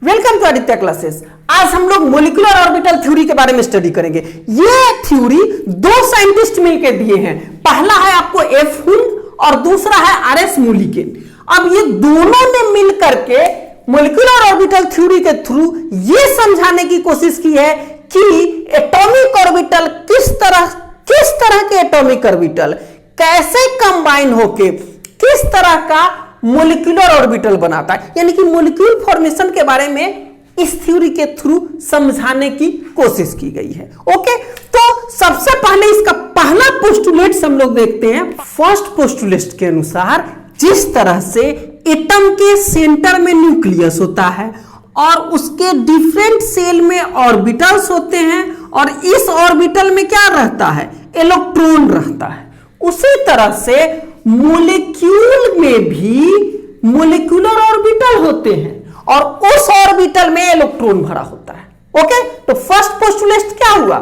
Welcome to Aditya classes. आज हम लोग मोलिकुलर ऑर्बिटल थ्योरी के बारे में स्टडी करेंगे। ये थ्योरी दो साइंटिस्ट मिलकर दिए हैं। पहला है आपको एफ हुन और दूसरा है आरएस मोलिकेन। अब ये दोनों ने मिलकर के मोलिकुलर ऑर्बिटल थ्योरी के थ्रू ये समझाने की कोशिश की है कि एटॉमिक ऑर्बिटल किस तरह के एटॉमिक ऑर्बिटल कैसे कंबाइन होके किस तरह का मोलिकुलर ऑर्बिटल बनाता है, यानी कि मोलिक्यूल फॉर्मेशन के बारे में इस थ्योरी के थ्रू समझाने की कोशिश की गई है। ओके, तो सबसे पहले इसका पहला पोस्टुलेट हम लोग देखते हैं। फर्स्ट पोस्टुलेट के अनुसार जिस तरह से एटम के सेंटर में न्यूक्लियस होता है और उसके डिफरेंट सेल में ऑर्बिटल्स होते हैं और इस ऑर्बिटल में क्या रहता है, इलेक्ट्रॉन रहता है, उसी तरह से मोलिक्यूल में भी मोलिकुलर ऑर्बिटल होते हैं और उस ऑर्बिटल में इलेक्ट्रॉन भरा होता है। ओके, तो फर्स्ट पोस्टुलेट क्या हुआ,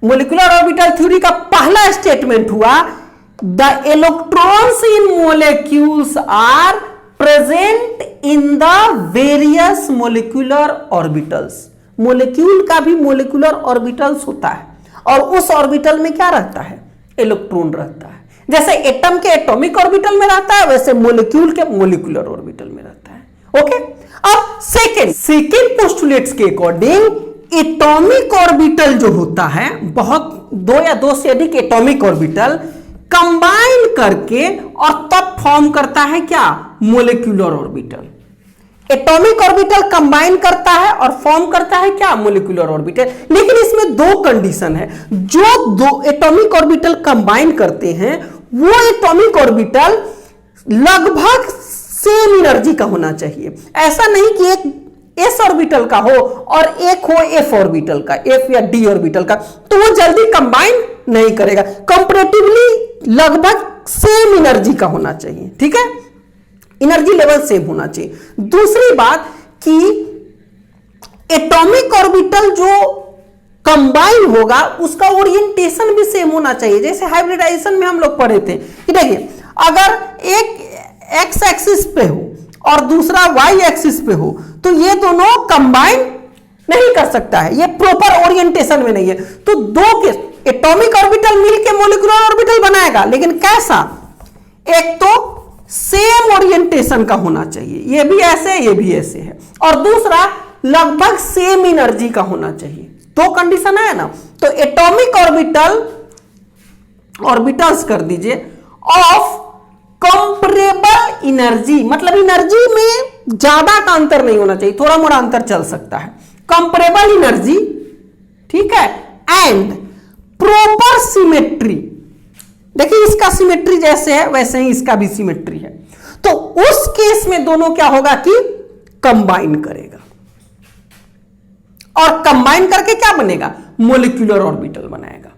मोलिकुलर ऑर्बिटल थ्योरी का पहला स्टेटमेंट हुआ the electrons in molecules are present in the various molecular orbitals. Molecule का भी मोलिकुलर ऑर्बिटल्स होता है और उस ऑर्बिटल में क्या रहता है, इलेक्ट्रॉन रहता है। जैसे एटम के एटॉमिक ऑर्बिटल में रहता है वैसे मोलिक्यूल के मोलिकुलर ऑर्बिटल में रहता है। ओके, अब सेकेंड पोस्टुलेट्स के अकॉर्डिंग एटॉमिक ऑर्बिटल जो होता है, बहुत दो या दो से अधिक एटॉमिक ऑर्बिटल कंबाइन करके और तब फॉर्म करता है क्या, molecular orbital. Atomic orbital combine करता है और फॉर्म करता है क्या, मोलिकुलर ऑर्बिटल। लेकिन इसमें दो कंडीशन है। जो दो एटॉमिक ऑर्बिटल कंबाइन करते हैं वो एटॉमिक ऑर्बिटल लगभग सेम एनर्जी का होना चाहिए। ऐसा नहीं कि एक एस ऑर्बिटल का हो और एक हो एफ ऑर्बिटल का, एफ या डी ऑर्बिटल का, तो वो जल्दी कंबाइन नहीं करेगा। कंपैरेटिवली लगभग सेम एनर्जी का होना चाहिए। ठीक है, एनर्जी लेवल सेम होना चाहिए। दूसरी बात कि एटॉमिक ऑर्बिटल जो कंबाइन होगा उसका ओरिएंटेशन भी सेम होना चाहिए। जैसे हाइब्रिडाइजेशन में हम लोग पढ़े थे कि देखिए, अगर एक एक्स एक्सिस पे हो और दूसरा वाई एक्सिस पे हो तो ये दोनों कंबाइन नहीं कर सकता है, ये प्रॉपर ओरिएंटेशन में नहीं है। तो दो के एटॉमिक ऑर्बिटल मिलकर मोलिकुलर ऑर्बिटल बनाएगा, लेकिन कैसा, एक तो सेम ओरिएंटेशन का होना चाहिए, ये भी ऐसे ये भी ऐसे है, और दूसरा लगभग सेम एनर्जी का होना चाहिए। दो कंडीशन है ना। तो एटॉमिक ऑर्बिटल्स कर दीजिए ऑफ कंपैरेबल एनर्जी, मतलब एनर्जी में ज्यादा का अंतर नहीं होना चाहिए, थोड़ा मोड़ा अंतर चल सकता है। कंपैरेबल एनर्जी, ठीक है, एंड प्रॉपर सिमेट्री। देखिए इसका सिमेट्री जैसे है वैसे ही इसका भी सिमेट्री है। तो उस केस में दोनों क्या होगा कि कंबाइन करेगा और कंबाइन करके क्या बनेगा, मोलिकुलर ऑर्बिटल बनाएगा।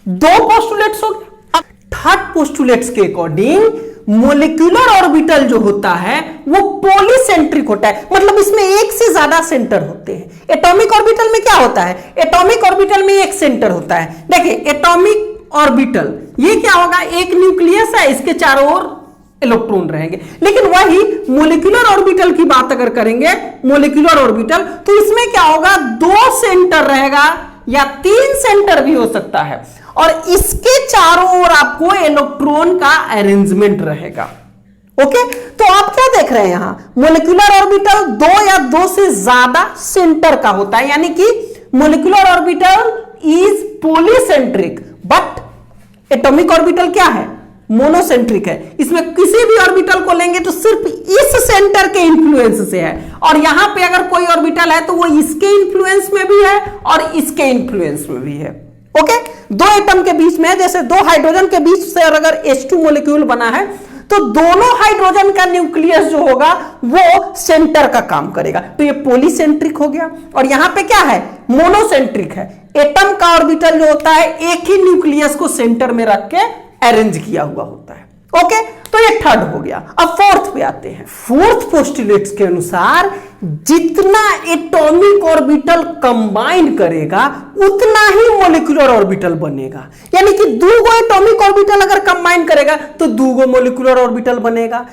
दो पोस्टुलेट्स हो गए। अब थर्ड पोस्टुलेट्स के अकॉर्डिंग मोलिकुलर ऑर्बिटल जो होता है वो पॉलीसेंट्रिक होता है, मतलब इसमें एक से ज्यादा सेंटर होते हैं। एटॉमिक ऑर्बिटल में क्या होता है, एटॉमिक ऑर्बिटल में एक सेंटर होता है। देखिए एटॉमिक ऑर्बिटल ये क्या होगा, एक न्यूक्लियस है, इसके चारों ओर इलेक्ट्रॉन रहेंगे। लेकिन वही मोलिकुलर ऑर्बिटल की बात अगर करेंगे, मोलिकुलर ऑर्बिटल, तो इसमें क्या होगा, दो सेंटर रहेगा या तीन सेंटर भी हो सकता है और इसके चारों ओर आपको इलेक्ट्रॉन का अरेंजमेंट रहेगा। ओके, तो आप क्या देख रहे हैं यहां, मोलिकुलर ऑर्बिटल दो या दो से ज्यादा सेंटर का होता है, यानी कि molecular orbital is polycentric, but atomic orbital क्या है, मोनोसेंट्रिक है। इसमें किसी भी ऑर्बिटल को लेंगे तो सिर्फ इस सेंटर के इंफ्लुएंस से है, और यहां पे अगर कोई ऑर्बिटल है तो वो इसके इंफ्लुएंस में भी है और इसके इंफ्लुएंस में भी है। ओके, दो एटम के बीच में, जैसे दो हाइड्रोजन के बीच से अगर H2 मॉलिक्यूल बना है तो दोनों हाइड्रोजन का न्यूक्लियस जो होगा वो सेंटर का काम करेगा, तो ये पॉलीसेंट्रिक हो गया। और यहां पे क्या है, मोनोसेंट्रिक है। एटम का ऑर्बिटल जो होता है एक ही न्यूक्लियस को सेंटर में रख के अरेंज किया हुआ होता है। ओके, तो ये थर्ड हो गया। अब फोर्थ पे आते हैं। फोर्थ पोस्टुलेट्स के अनुसार जितना एटॉमिक ऑर्बिटल कंबाइन करेगा उतना ही मोलिकुलर ऑर्बिटल बनेगा, यानी कि दो एटॉमिक ऑर्बिटल अगर कंबाइन करेगा तो दो मोलिकुलर ऑर्बिटल बनेगा।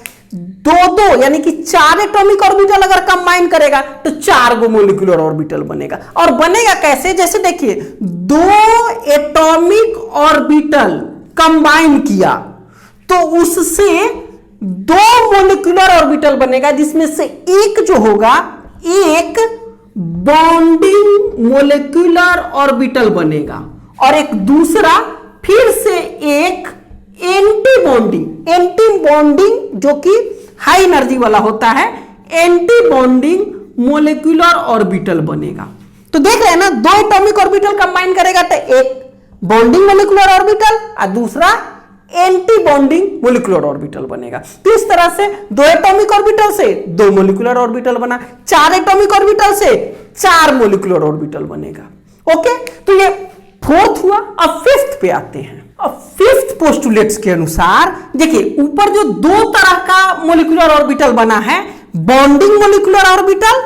दो यानी कि 4 एटॉमिक ऑर्बिटल अगर कंबाइन करेगा तो 4 गो मोलिकुलर ऑर्बिटल बनेगा। और बनेगा कैसे, जैसे देखिए 2 एटॉमिक ऑर्बिटल कंबाइन किया तो उससे 2 मोलिकुलर ऑर्बिटल बनेगा, जिसमें से एक जो होगा एक बॉन्डिंग मोलिकुलर ऑर्बिटल बनेगा और एक दूसरा फिर से एक एंटी बॉन्डिंग जो कि हाई एनर्जी वाला होता है, एंटी बॉन्डिंग मोलिकुलर ऑर्बिटल बनेगा। तो देख रहे हैं ना, 2 एटॉमिक ऑर्बिटल कंबाइन करेगा तो एक बॉन्डिंग मोलिकुलर ऑर्बिटल और दूसरा एंटी बॉन्डिंग मोलिकुलर ऑर्बिटल बनेगा। तो इस तरह से 2 एटॉमिक ऑर्बिटल से 2 मोलिकुलर ऑर्बिटल बना, 4 एटॉमिक ऑर्बिटल से 4 मोलिकुलर ऑर्बिटल बनेगा। ओके, तो ये फोर्थ हुआ। अब फिफ्थ पे आते हैं। अब फिफ्थ पोस्टुलेट्स के अनुसार देखिए ऊपर जो 2 तरह का मोलिकुलर ऑर्बिटल बना है, बॉन्डिंग मोलिकुलर ऑर्बिटल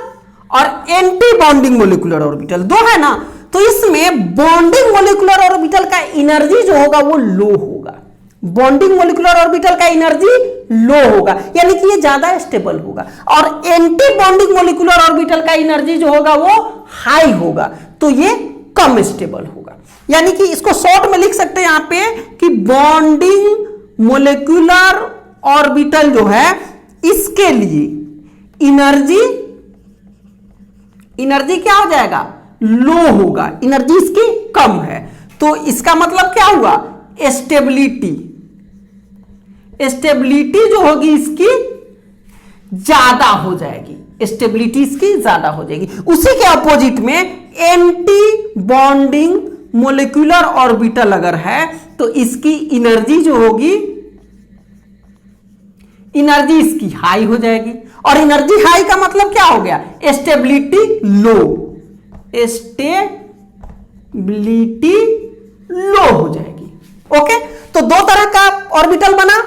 और एंटी बॉन्डिंग मोलिकुलर ऑर्बिटल 2 है ना, तो इसमें बॉन्डिंग मोलिकुलर ऑर्बिटल का एनर्जी जो होगा वो लो होगा। बॉन्डिंग मोलिकुलर ऑर्बिटल का एनर्जी लो होगा यानी कि ये ज्यादा स्टेबल होगा, और एंटी बॉन्डिंग मोलिकुलर ऑर्बिटल का एनर्जी जो होगा वो हाई होगा, तो ये कम स्टेबल होगा। यानी कि इसको शॉर्ट में लिख सकते हैं यहां पे कि बॉन्डिंग मोलिकुलर ऑर्बिटल जो है इसके लिए एनर्जी क्या हो जाएगा, लो होगा, एनर्जी इसकी कम है। तो इसका मतलब क्या हुआ, स्टेबिलिटी जो होगी इसकी ज्यादा हो जाएगी, स्टेबिलिटी इसकी ज्यादा हो जाएगी। उसी के अपोजिट में एंटी बॉन्डिंग मोलिकुलर ऑर्बिटल अगर है तो इसकी एनर्जी जो होगी, एनर्जी इसकी हाई हो जाएगी, और एनर्जी हाई का मतलब क्या हो गया, स्टेबिलिटी लो, स्टेबिलिटी लो हो जाएगी। ओके, तो 2 तरह का ऑर्बिटल बना,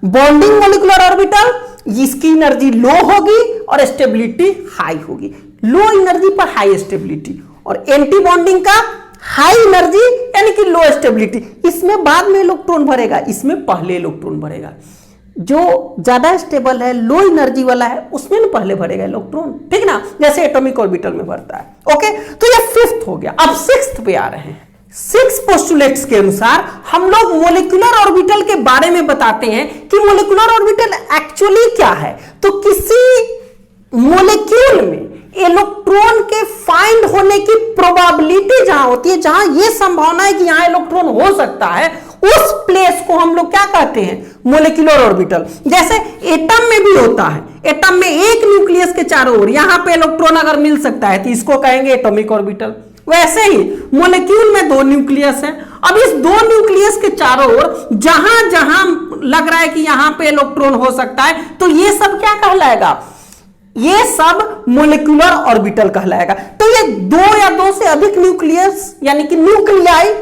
बॉन्डिंग मोलिकुलर ऑर्बिटल, इसकी एनर्जी लो होगी और स्टेबिलिटी हाई होगी, लो एनर्जी पर हाई स्टेबिलिटी, और एंटी बॉन्डिंग का हाई एनर्जी यानी कि लो स्टेबिलिटी। इसमें बाद में इलेक्ट्रॉन भरेगा, इसमें पहले इलेक्ट्रॉन भरेगा। जो ज्यादा स्टेबल है, लो एनर्जी वाला है, उसमें ना पहले भरेगा इलेक्ट्रॉन, ठीक ना, जैसे एटॉमिक ऑर्बिटल में भरता है। ओके, तो ये फिफ्थ हो गया। अब सिक्स्थ पे आ रहे हैं। 6 पोस्टुलेट्स के अनुसार हम लोग मोलिकुलर ऑर्बिटल के बारे में बताते हैं कि मोलिकुलर ऑर्बिटल एक्चुअली क्या है। तो किसी मोलिक्यूल में इलेक्ट्रॉन के फाइंड होने की प्रोबेबिलिटी जहां होती है, जहां यह संभावना है कि यहां इलेक्ट्रॉन हो सकता है, उस प्लेस को हम लोग क्या कहते हैं, मोलिकुलर ऑर्बिटल। जैसे एटम में भी होता है, एटम में एक न्यूक्लियस के चारों ओर यहां पे इलेक्ट्रॉन अगर मिल सकता है तो इसको कहेंगे एटॉमिक ऑर्बिटल। वैसे ही मोलिक्यूल में 2 न्यूक्लियस है, अब इस 2 न्यूक्लियस के चारों ओर जहां जहां लग रहा है कि यहां पे इलेक्ट्रॉन हो सकता है, तो ये सब क्या कहलाएगा, ये सब मोलिकुलर ऑर्बिटल कहलाएगा। तो ये 2 या 2 से अधिक न्यूक्लियस यानी कि न्यूक्लियाई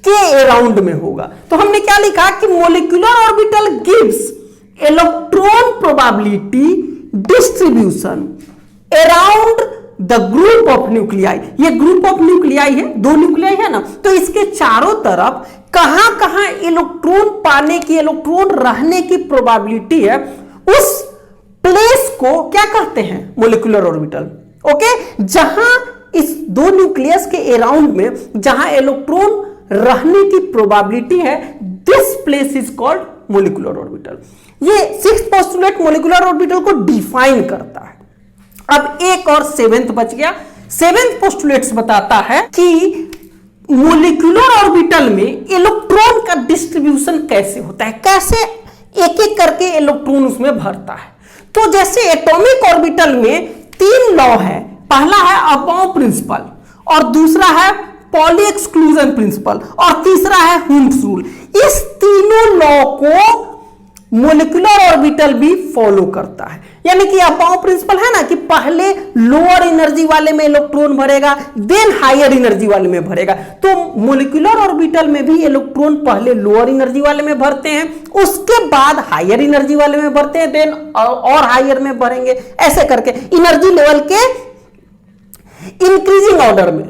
के अराउंड में होगा। तो हमने क्या लिखा कि molecular orbital gives electron probability distribution around the group of nuclei. ये ग्रुप ऑफ न्यूक्लियाई है, 2 न्यूक्लियाई है ना, तो इसके चारों तरफ कहां कहां इलेक्ट्रॉन पाने की, इलेक्ट्रॉन रहने की प्रोबेबिलिटी है, उस प्लेस को क्या कहते हैं, मोलिकुलर ऑर्बिटल। ओके, जहां इस 2 न्यूक्लियस के अराउंड में जहां इलेक्ट्रॉन रहने की प्रोबेबिलिटी है, this place is called molecular orbital. ये 6th पोस्टुलेट मोलिकुलर ऑर्बिटल को डिफाइन करता है। अब एक और 7th बच गया। 7th पोस्टुलेट्स बताता है कि मोलिकुलर ऑर्बिटल में इलेक्ट्रॉन का डिस्ट्रीब्यूशन कैसे होता है, कैसे एक एक करके इलेक्ट्रॉन उसमें भरता है। तो जैसे एटॉमिक ऑर्बिटल में 3 लॉ है, पहला है अबाउ प्रिंसिपल, और दूसरा है पॉली एक्सक्लूजन प्रिंसिपल, और तीसरा है हुम्स रूल। इस तीनों लॉ को मोलिकुलर ऑर्बिटल भी फॉलो करता है। यानी कि अबाउ प्रिंसिपल है ना कि पहले लोअर एनर्जी वाले में इलेक्ट्रॉन भरेगा, देन हायर एनर्जी वाले में भरेगा। तो मोलिकुलर ऑर्बिटल में भी इलेक्ट्रॉन पहले लोअर एनर्जी वाले में भरते हैं, उसके बाद हायर एनर्जी वाले में भरते हैं, देन और हायर में भरेंगे। ऐसे करके एनर्जी लेवल के इंक्रीजिंग ऑर्डर में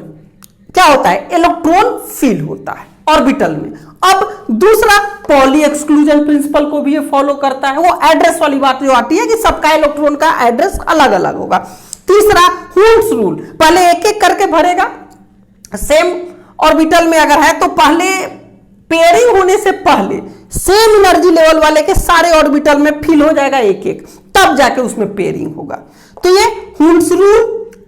क्या होता है, इलेक्ट्रॉन फिल होता है। ऑर्बिटल में। अब दूसरा पॉली एक्सक्लूजन प्रिंसिपल को भी ये फॉलो करता है, वो एड्रेस वाली बात जो आती है कि सबका इलेक्ट्रॉन का एड्रेस अलग अलग होगा। तीसरा हुंड्स रूल, पहले एक एक करके भरेगा, सेम ऑर्बिटल में अगर है तो पहले पेयरिंग होने से पहले सेम एनर्जी लेवल वाले के सारे ऑर्बिटल में फिल हो जाएगा एक एक, तब जाके उसमें पेयरिंग होगा। तो ये हुंड्स रूल,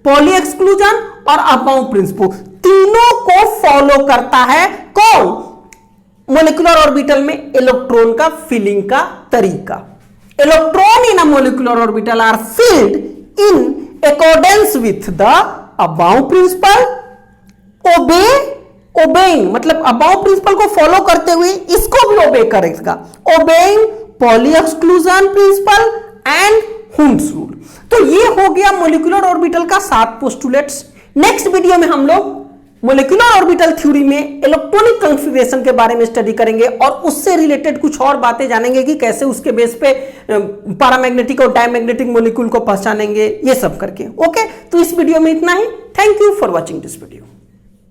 पॉली एक्सक्लूजन और अबाउ प्रिंसिपल तीनों को फॉलो करता है कौन? मोलिकुलर ऑर्बिटल में इलेक्ट्रॉन का फिलिंग का तरीका। Electron in a molecular orbital are filled in accordance with the Aufbau principle, obeying मतलब अबाउ प्रिंसिपल को फॉलो करते हुए इसको भी ओबे करेगा, obeying Pauli exclusion principle and Hund's rule. तो ये हो गया मोलिकुलर ऑर्बिटल का 7 पोस्टुलेट्स। नेक्स्ट वीडियो में हम लोग मोलिकुलर ऑर्बिटल थ्योरी में इलेक्ट्रॉनिक कॉन्फ़िगरेशन के बारे में स्टडी करेंगे और उससे रिलेटेड कुछ और बातें जानेंगे कि कैसे उसके बेस पे पैरामैग्नेटिक और डायमैग्नेटिक मॉलिक्यूल को पहचानेंगे, ये सब करके। ओके, तो इस वीडियो में इतना ही। Thank you for watching this video.